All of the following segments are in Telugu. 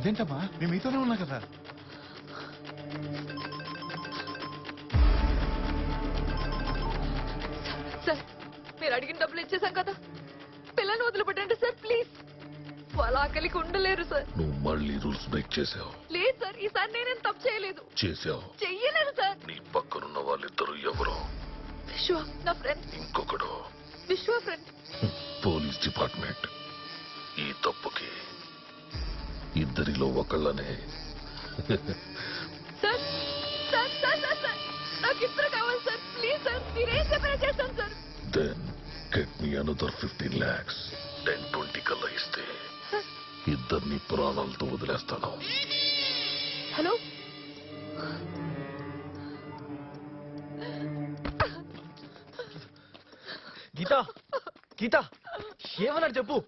అదేంటమ్మా నేను మీతోనే ఉన్నా కదా. సార్ మీరు అడిగిన డబ్బులు ఇచ్చేసాం కదా, పిల్లల్ని వదిలిపెట్టండి సార్ ప్లీజ్. వాళ్ళ ఆకలికి ఉండలేరు సార్. నువ్వు మళ్ళీ రూల్స్ బ్రేక్ చేసావు. లేదు సార్, ఈసారి నేనేం తప్పు చేయలేదు. చేసావు. చెయ్యలేదు సార్. నీ పక్కనున్న వాళ్ళిద్దరు ఎవరో? విశ్వ నా ఫ్రెండ్. ఇంకొకడు విశ్వ ఫ్రెండ్. Police department. ఈ తప్పుకి ఇద్దరిలో ఒకళ్ళనే. Sir sir sir sir sir నాకు ఇద్దరు కావాలి సార్ ప్లీజ్ సార్, మీరేం చెప్పినా చేస్తాను sir. Then get me another 15 lakhs. 10-20 కల్లా ఇస్తే ఇద్దరిని ప్రాణాలతో వదిలేస్తాను. హలో గీత, గీత ఏమన్నాడు చెప్పు.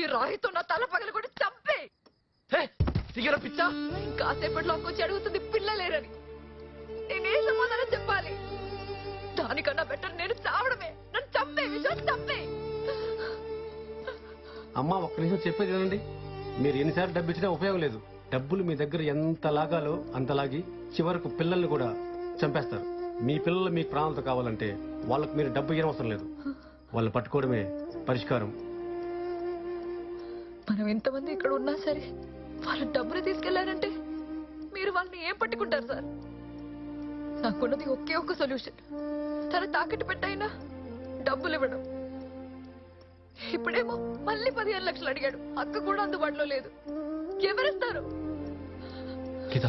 ఈ రాయితో నా తల పగలు కూడా చంపే. సిగర పిచ్చా. ఇంకాసేపట్లో వచ్చి అడుగుతుంది పిల్లలేరని. నేనేం సమాధానం చెప్పాలి? దానికన్నా బెటర్ నేను చావడమే. నన్ను చంపే విశ్వ, చంపే. అమ్మా ఒక్క నిమిషం చెప్పేది వినండి. మీరు ఎన్నిసార్లు డబ్బు ఇచ్చినా ఉపయోగం లేదు. డబ్బులు మీ దగ్గర ఎంత లాగాలో అంత లాగి చివరకు పిల్లల్ని కూడా చంపేస్తారు. మీ పిల్లలు మీకు ప్రాణాలతో కావాలంటే వాళ్ళకు మీరు డబ్బు ఇవ్వడం అవసరం లేదు. వాళ్ళని పట్టుకోవడమే పరిష్కారం. మనం ఎంతమంది ఇక్కడ ఉన్నా సరే వాళ్ళ డబ్బులు తీసుకెళ్లారంటే మీరు వాళ్ళని ఏం పట్టుకుంటారు సార్? నాకున్నది ఒకే ఒక్క సొల్యూషన్. తన తాకట్టు పెట్టైనా డబ్బులు ఇవ్వడం. ఇప్పుడేమో మళ్ళీ 15 లక్షలు అడిగాడు. అక్క కూడా అందుబాటులో లేదు. ఎవరిస్తారు? గీత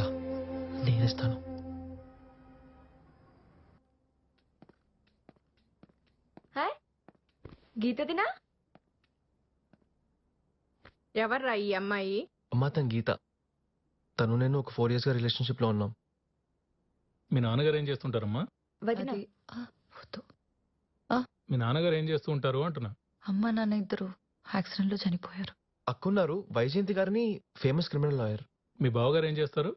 నేనిస్తాను. గీతదినా? ఎవర్రా ఈ అమ్మాయి? అమ్మా తన గీత. తను నేను ఒక 4 years గా రిలేషన్షిప్ లో ఉన్నాం. మీ నాన్నగారు ఏం చేస్తుంటారమ్మా? వదినా. మీ నాన్నగారు ఏం చేస్తూ ఉంటారు అంటున్నా. అమ్మ నాన్న ఇద్దరు యాక్సిడెంట్ లో చనిపోయారు. అక్కున్నారు వైజయంతి గారిని, ఫేమస్ క్రిమినల్ లాయర్. మీ బావగారు ఏం చేస్తారు?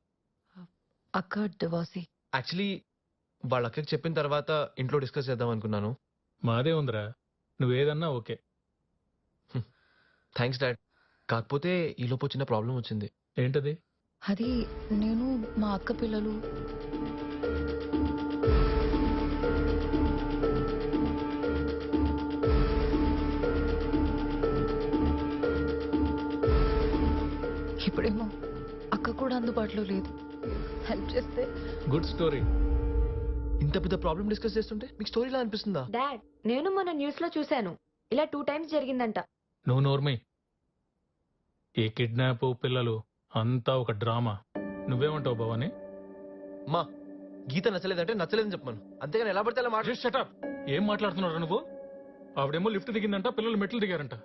అక్క డివోర్సీ. యాక్చువల్లీ వాళ్ళ అక్కకి చెప్పిన తర్వాత ఇంట్లో డిస్కస్ చేద్దాం అనుకున్నాను. మాదే ఉందిరా, నువ్వేదన్నా ఓకే. Thanks dad. కాకపోతే ఈలోపు చిన్న ప్రాబ్లం వచ్చింది. ఏంటది? అది నేను మా అక్క పిల్లలు ఇప్పుడేమో అక్క కూడా అందుబాటులో లేదు. హెల్ప్ చేస్తే. Good story. ఇంత పెద్ద ప్రాబ్లం డిస్కస్ చేస్తుంటే మీకు స్టోరీలా అనిపిస్తుందా? డాడ్, నేను మన న్యూస్ లో చూశాను. ఇలా 2 times జరిగిందంట. నువ్వు నోర్మై. ఈ కిడ్నాప్ పిల్లలు అంతా ఒక డ్రామా. నువ్వేమంటావు భవాని? మా గీత నచ్చలేదంటే నచ్చలేదని చెప్పమను, అంతేగాని ఎలా పడితే అలా మాట. షటప్. ఏం మాట్లాడుతున్నారా నువ్వు? ఆవిడేమో లిఫ్ట్ దిగిందంట, పిల్లలు మెట్లు దిగారంట.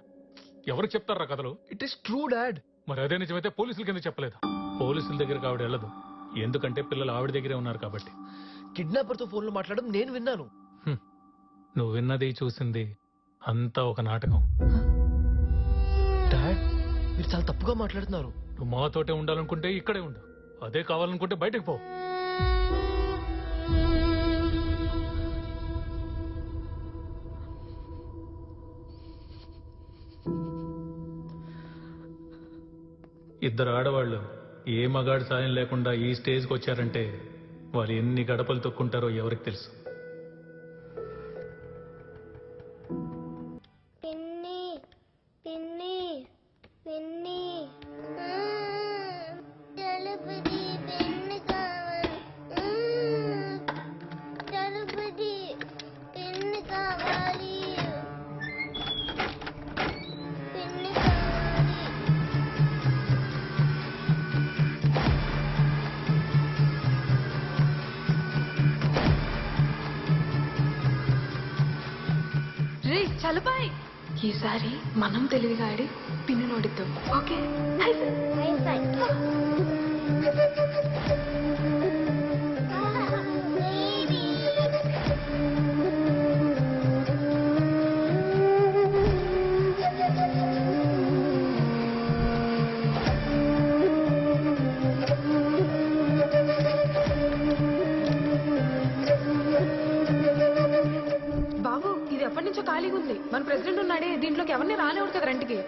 ఎవరికి చెప్తారా కథలు? It is true dad. మరి అదే నిజమైతే పోలీసుల కింద చెప్పలేదు. పోలీసుల దగ్గరకు ఆవిడ వెళ్ళదు, ఎందుకంటే పిల్లలు ఆవిడ దగ్గరే ఉన్నారు కాబట్టి. కిడ్నాపర్ తో ఫోన్ లో మాట్లాడడం నేను విన్నాను. నువ్వు విన్నది చూసింది అంతా ఒక నాటకం. డాడ్ మీరు చాలా తప్పుగా మాట్లాడుతున్నారు. నువ్వు మాతోటే ఉండాలనుకుంటే ఇక్కడే ఉండు, అదే కావాలనుకుంటే బయటకు పో. ఇద్దరు ఆడవాళ్ళు ఏ మగాడి సాయం లేకుండా ఈ స్టేజ్కి వచ్చారంటే వాళ్ళు ఎన్ని గడపలు తొక్కుంటారో ఎవరికి తెలుసు. చలపాయ్, ఈసారి మనం తెలివిగా ఆడి పిన్ను నోడిద్దాం. ఓకే? బాబు ఇది ఎప్పటి నుంచో ఖాళీగా ఉంది. మన ప్రెసిడెంట్ ఉన్నాడే, దీంట్లోకి ఎవరిని రానివ్వడు కదా రెంట్కి.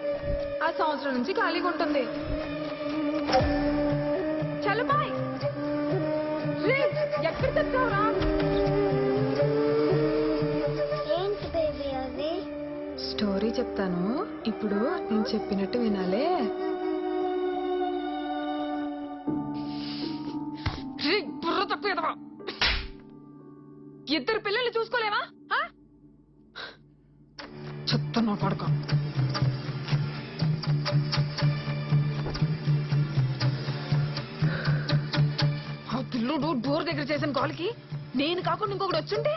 ఆ సంవత్సరం నుంచి ఖాళీగా ఉంటుంది. చలో బాయ్. ఎక్కడ తెచ్చావురా? ఏంటి బేబీ అది? స్టోరీ చెప్తాను, ఇప్పుడు నేను చెప్పినట్టు వినాలే. బుర్ర తప్పేదవా, ఇద్దరు పిల్లల్ని చూసుకోలేవా? చెప్తున్నా పడక. ఆ పిల్లుడు డోర్ దగ్గర చేసిన కాల్కి నేను కాకుండా ఇంకొకటి వచ్చుంటే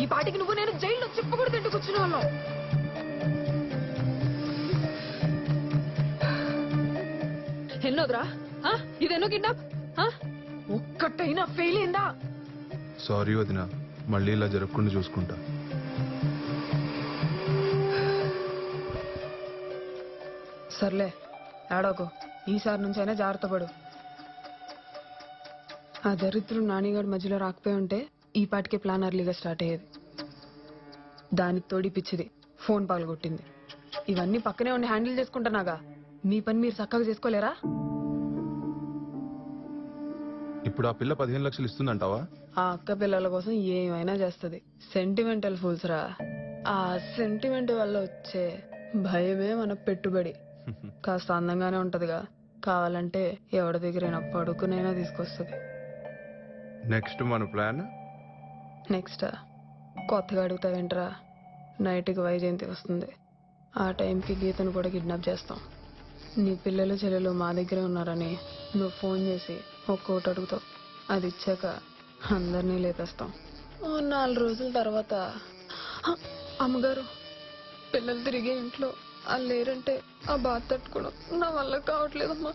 ఈ పాటికి నువ్వు నేను జైల్లో చెప్పకూడదు తింటూ కూర్చునే వాళ్ళం. ఎన్నోద్రా ఇదెన్నో కిడ్నాప్? ఒక్కటైనా ఫెయిల్ అయిందా? సారీ వదిన, మళ్ళీ ఇలా జరగకుండా చూసుకుంటా. సర్లే ఏడోకు, ఈసారి నుంచి అయినా జాగ్రత్త పడు. ఆ దరిద్రుడు నానిగాడి మధ్యలో రాకపోయి ఉంటే ఈ పాటికే ప్లాన్ అర్లీగా స్టార్ట్ అయ్యేది. దానికి తోడి పిచ్చిది ఫోన్ పగలగొట్టింది. ఇవన్నీ పక్కనే ఉండి హ్యాండిల్ చేసుకుంటున్నాగా, మీ పని మీరు చక్కగా చేసుకోలేరా? ఇప్పుడు ఆ పిల్ల 15 లక్షలు ఇస్తుందంటావా? ఆ అక్క పిల్లల కోసం ఏమైనా చేస్తుంది. సెంటిమెంటల్ ఫూల్స్ రా. ఆ సెంటిమెంట్ వల్ల వచ్చే భయమే మన పెట్టుబడి. కాస్త అందంగానే ఉంటదిగా, కావాలంటే ఎవరి దగ్గరైనా పడుకునైనా తీసుకొస్తుంది. నెక్స్ట్ మన ప్లాన్ నెక్స్ట్ కొత్తగా అడుగుతావేంట్రా? నైట్కి వైజయంతి వస్తుంది. ఆ టైంకి గీతను కూడా కిడ్నాప్ చేస్తాం. నీ పిల్లలు చెల్లెలు మా దగ్గరే ఉన్నారని నువ్వు ఫోన్ చేసి ఒక్కోటి అడుగుతావు. అది ఇచ్చాక అందరినీ లేపేస్తాం. 4 రోజుల తర్వాత అమ్మగారు పిల్లలు తిరిగే ఇంట్లో వాళ్ళు లేరంటే ఆ బాధ తట్టుకోవడం నా వల్ల కావట్లేదమ్మా.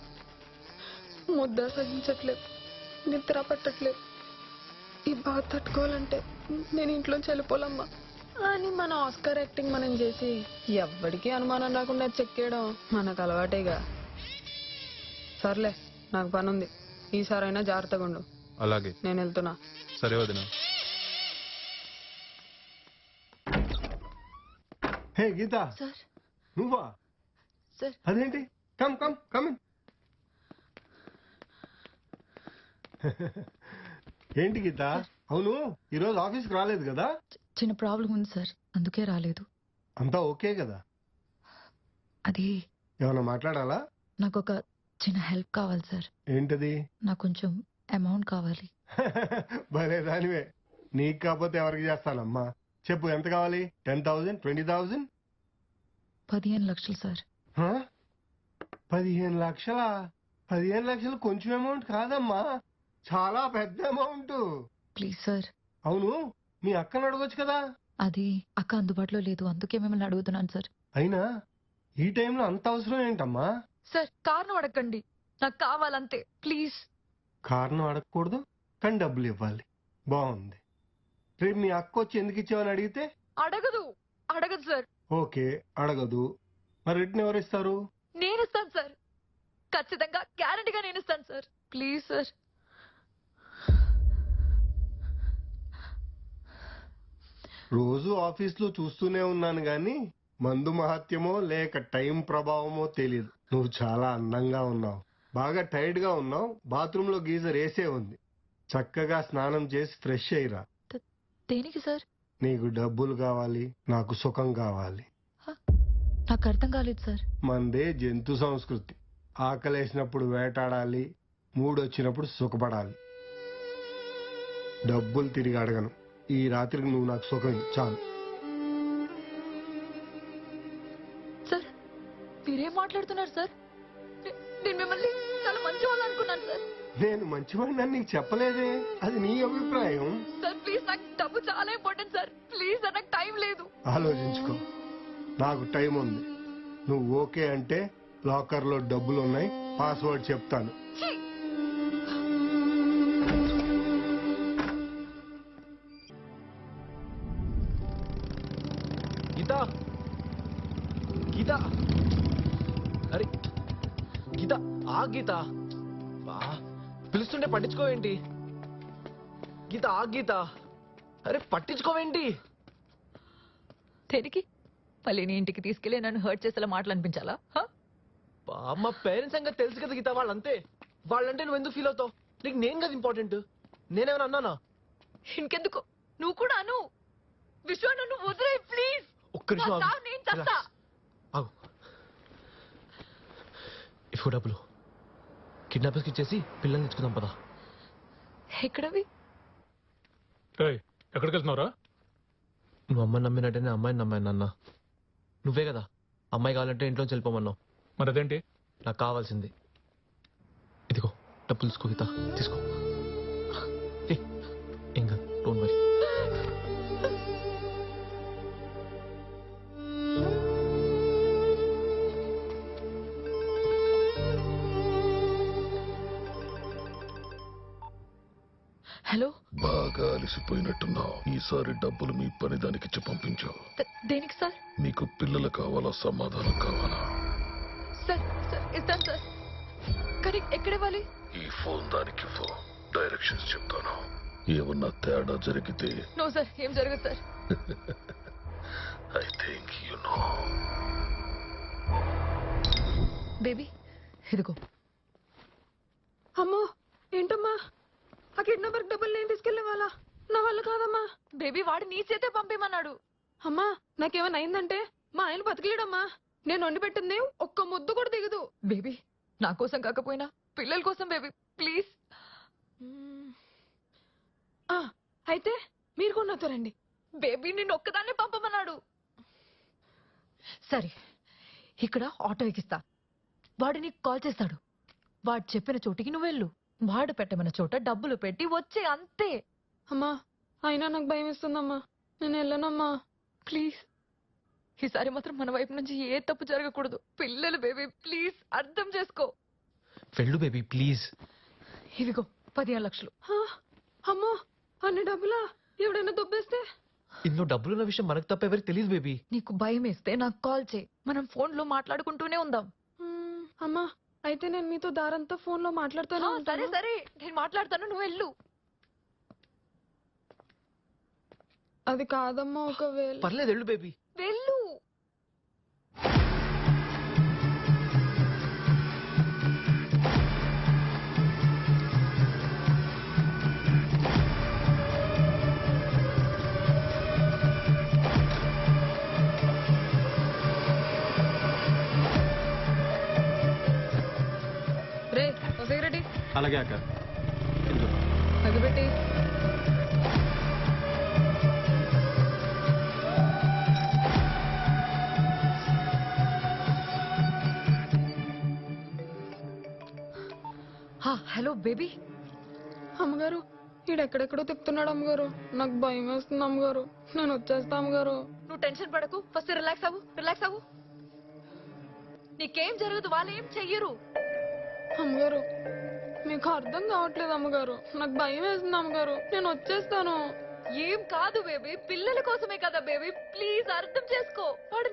ముద్ద సహించట్లేదు, నిద్ర పట్టట్లేదు. ఈ బాధ తట్టుకోవాలంటే నేను ఇంట్లోంచి వెళ్ళిపోలమ్మా అని మన ఆస్కార్ యాక్టింగ్ మనం చేసి ఎవ్వడికి అనుమానం రాకుండా చెక్కేయడం మనకు అలవాటేగా. సర్లే, నాకు పని ఉంది. ఈసారైనా జాగ్రత్తగా ఉండు. అలాగే. నేను వెళ్తున్నా. సరే వదిన. హే గీత, సార్ నువ్వా? సార్ అదేంటి? Come come come in. ఏంటి గీత, అవును ఈరోజు ఆఫీస్కి రాలేదు కదా? చిన్న ప్రాబ్లం ఉంది సార్, అందుకే రాలేదు. అంతా ఓకే కదా? అది ఏమన్నా మాట్లాడాలా? నాకు ఒక చిన్న హెల్ప్ కావాలి సార్. ఏంటది? నాకు కొంచెం అమౌంట్ కావాలి. భలే దానివే, నీకు కాకపోతే ఎవరికి చేస్తానమ్మా. చెప్పు, ఎంత కావాలి? 10,000, 20,000? 15 లక్షలు సార్. 15 లక్షలా? 15 లక్షలు కొంచెం అమౌంట్ కాదమ్మా, చాలా పెద్ద అమౌంట్. Please sir. అవును, మీ అక్కను అడగొచ్చు కదా? అది అక్క అందుబాటులో లేదు, అందుకే మిమ్మల్ని అడుగుతున్నాను సార్. అయినా ఈ టైంలో అంత అవసరం ఏంటమ్మా? సార్ కారణం అడగండి, నాకు కావాలంతే, ప్లీజ్. కారణం అడగకూడదు కానీ డబ్బులు ఇవ్వాలి, బాగుంది. రేపు మీ అక్క వచ్చి ఎందుకు ఇచ్చావని అడిగితే? అడగదు సార్. ఓకే, అడగదు. మరి రిటర్న్ ఎవరు ఇస్తారు? నేను ఇస్తాను సార్, ఖచ్చితంగా గ్యారంటీగా నేను ఇస్తాను సార్. Please sir. రోజు ఆఫీస్లో చూస్తూనే ఉన్నాను గాని మందు మహత్యమో లేక టైం ప్రభావమో తెలియదు. నువ్వు చాలా అందంగా ఉన్నావు, బాగా టైర్డ్ గా ఉన్నావు. బాత్రూంలో గీజర్ వేసే ఉంది, చక్కగా స్నానం చేసి ఫ్రెష్ అయ్యిరా. దేనికి సార్? నీకు డబ్బులు కావాలి, నాకు సుఖం కావాలి. నాకు అర్థం కాలేదు సార్. మందే జంతు సంస్కృతి. ఆకలేసినప్పుడు వేటాడాలి, మూడొచ్చినప్పుడు సుఖపడాలి. డబ్బులు తిరిగి అడగను. ఈ రాత్రికి నువ్వు నాకు సుఖం చాలు. సార్ మీరేం మాట్లాడుతున్నారు సార్? నేను మిమ్మల్ని చాలా మంచి వాళ్ళు అనుకున్నాను సార్. నేను మంచివాడిని నీకు చెప్పలేదే, అది నీ అభిప్రాయం. సార్ ప్లీజ్, నాకు డబ్బు చాలా ఇంపార్టెంట్ సార్. ప్లీజ్ సార్, నాకు టైం లేదు. ఆలోచించుకో, నాకు టైం ఉంది. నువ్వు ఓకే అంటే లాకర్లో డబ్బులు ఉన్నాయి, పాస్వర్డ్ చెప్తాను. ఛీ! గీత, గీత, అరే గీత, ఆ గీత, బా పిలుస్తుంటే పట్టించుకోవేంటి? గీత, ఆ గీత, అరే పట్టించుకోవేంటి? దేనికి? మళ్ళీ నీ ఇంటికి తీసుకెళ్లి నన్ను హర్ట్ చేసేలా మాటలు అనిపించాలా హ? మా పేరెంట్స్ సంగతి తెలుసు కదా గీత, వాళ్ళంతే. వాళ్ళంటే నువ్వు ఎందుకు ఫీల్ అవుతావు? నీకు నేను కదా ఇంపార్టెంట్. నేనేమైనా అన్నానా? ఇంకెందుకు నువ్వు కూడా అను. విశ్వ నన్ను వదిలే ప్లీజ్. ఒక్క నిమిషం ఆగు. నేను చస్తా. ఆగు. ఇఫో డబ్బులు కిడ్నాపర్స్కి ఇచ్చేసి పిల్లల్ని తెచ్చుకుందాం పదా. ఎక్కడవి? రేయ్, ఎక్కడికి వెళ్తున్నావురా? నువ్వు అమ్మాయిని నమ్మినట్టే అమ్మాయిని నమ్మాను అన్న. నువ్వే కదా అమ్మాయి కావాలంటే ఇంట్లోంచి వెళ్ళిపోమన్నావు. మరి అదేంటి? నాకు కావాల్సింది ఇదిగో డబ్బులు తీసుకో గీత, తీసుకో. ఏం కాదు, డోంట్ వరీ. హలో, బాగా అలసిపోయినట్టున్నావు. ఈసారి డబ్బులు మీ పని దానికిచ్చి పంపించావు. దేనికి సార్? నీకు పిల్లలు కావాలా, సమాధానం కావాలా? సార్ సార్ ఇస్తాను సార్, కానీ ఎక్కడివ్వాలి? ఈ ఫోన్ దానికి డైరెక్షన్స్ చెప్తాను. ఏమన్నా తేడా జరిగితే నో సార్, ఏం జరగదు sir. I think you know. Baby ఇదిగో. అమ్మో ఏంటమ్మా, ఆ కిడ్నాపర్ డబ్బులు నేను తీసుకెళ్ళేవాళ్ళ? నా వల్ల కాదమ్మా. బేబీ వాడు నీ చేతే పంపేమన్నాడు. అమ్మా నాకేమైనా అయిందంటే మా ఆయన బతికేయడమ్మా. నేను వండి పెట్టింది ఒక్క ముద్దు కూడా దిగదు. బేబీ నా కోసం కాకపోయినా పిల్లల కోసం బేబీ ప్లీజ్. అయితే మీరు కూడా నాతో రండి. బేబీ నిన్ను ఒక్కదాన్నే పంపమన్నాడు. సరే, ఇక్కడ ఆటో ఎక్కిస్తా. వాడు నీకు కాల్ చేస్తాడు. వాడు చెప్పిన చోటికి నువ్వు వెళ్ళు. వాడు పెట్టమన్న చోట డబ్బులు పెట్టి వచ్చే, అంతే. అమ్మా అయినా నాకు భయం వేస్తుందమ్మా, నేను వెళ్ళనమ్మా. ప్లీజ్ ఈసారి మాత్రం మన వైపు నుంచి ఏ తప్పు జరగకూడదు. పిల్లలు బేబీ ప్లీజ్ అర్థం చేసుకో. వెళ్ళు బేబీ ప్లీజ్. ఇవిగో 15 లక్షలు. అమ్మో అన్ని డబ్బులా? ఎవడైనా దొబ్బేస్తే? ఇందులో డబ్బులున్న విషయం మనకు తప్ప ఎవరికి తెలియదు బేబీ. నీకు భయం వేస్తే నాకు కాల్ చేయి, మనం ఫోన్ లో మాట్లాడుకుంటూనే ఉందాం. అమ్మా అయితే నేను మీతో దారంతా ఫోన్ లో మాట్లాడతాను. సరే సరే, నేను మాట్లాడతాను, నువ్వు వెళ్ళు. అది కాదమ్మా, ఒకవేళ. పర్లేదు వెళ్ళు బేబీ. వెళ్ళు. రే సిగరెట్ అలాగే అక్క. అగిపెట్టి. Hello baby. అమ్మగారు ఈడెక్కడెక్కడో తిప్పుతున్నాడు అమ్మగారు. నాకు భయం వేస్తుంది అమ్మగారు, నేను వచ్చేస్తా అమ్మగారు. నువ్వు టెన్షన్ పడకు, ఫస్ట్ రిలాక్స్ అవ్వు, రిలాక్స్ అవ్వు. నీకేం జరగదు, వాళ్ళు ఏం చెయ్యరు. అమ్మగారు మీకు అర్థం కావట్లేదు అమ్మగారు, నాకు భయం వేస్తుంది అమ్మగారు, నేను వచ్చేస్తాను. ఏం కాదు బేబీ, పిల్లల కోసమే కదా బేబీ, ప్లీజ్ అర్థం చేసుకో. వాడు